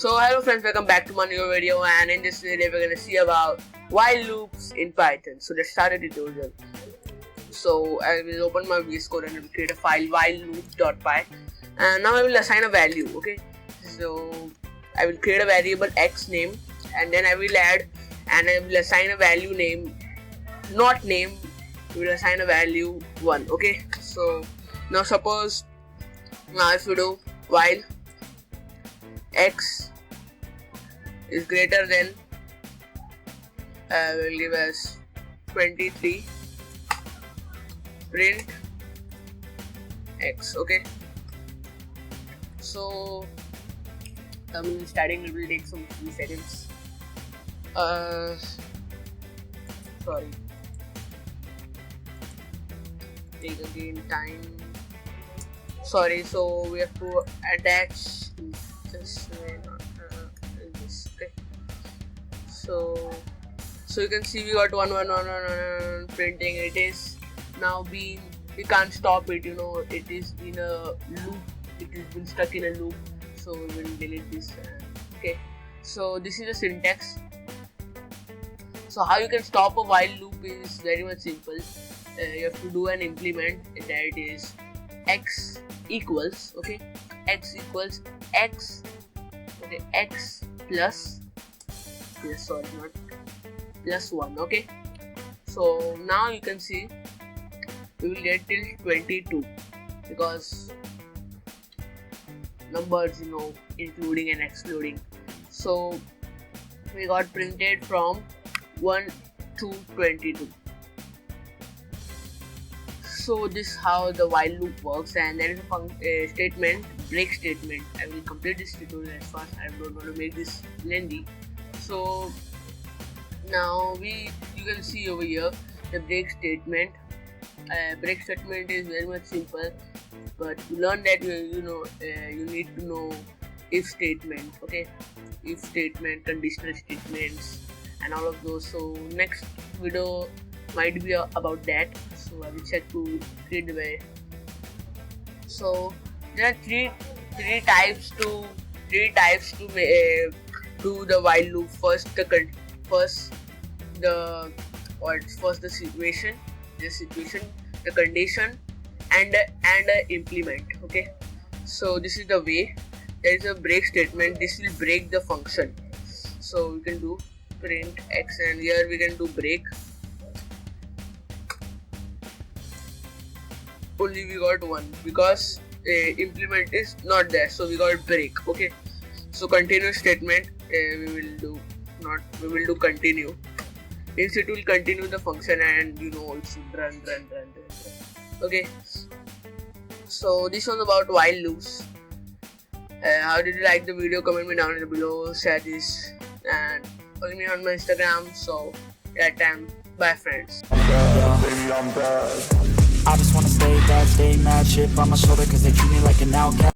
So hello friends, welcome back to my new video, and in this video we're gonna see about while loops in Python. So let's start the tutorial. So I will open my VS Code and I will create a file while loop.py, and now I will assign a value. Okay, so I will create a variable x name, and then I will add and I will assign a value name, not name. We will assign a value 1. Okay, so now suppose if you do while x is greater than we'll give as 23, print x. Okay, so starting it will take some few seconds. Sorry, take again time. Sorry, so we have to attach this way, not this. Okay, so you can see we got 1 printing. It is now being, we can't stop it, you know, it is in a loop, it has been stuck in a loop, so we will delete this. Okay, so this is the syntax. So how you can stop a while loop is very much simple. You have to do an implement that is x equals, okay, x equals x, okay, x plus sorry, not plus 1. Okay, so now you can see we will get till 22 because numbers, you know, including and excluding. So we got printed from 1 to 22. So this is how the while loop works, and there is a statement, break statement. I will complete this tutorial as fast. I don't want to make this lengthy. So now you can see over here the break statement. Break statement is very much simple, but to learn that you need to know if statement. Okay, if statement, conditional statements, and all of those. So next video might be about that. So I will check to create the way. So there are three types to do the while loop. First the situation, the condition, and the implement. Okay, so this is the way. There is a break statement. This will break the function. So we can do print x, and here we can do break. Only we got 1 because implement is not there, so we got break. Okay, so continuous statement, we will do continue. Means it will continue the function, and it should run. Okay, so this was about while loops. How did you like the video? Comment me down below, share this, and follow me on my Instagram. So that time, bye friends. I just wanna stay bad, stay mad, shit on my shoulder, cause they treat me like an outcast.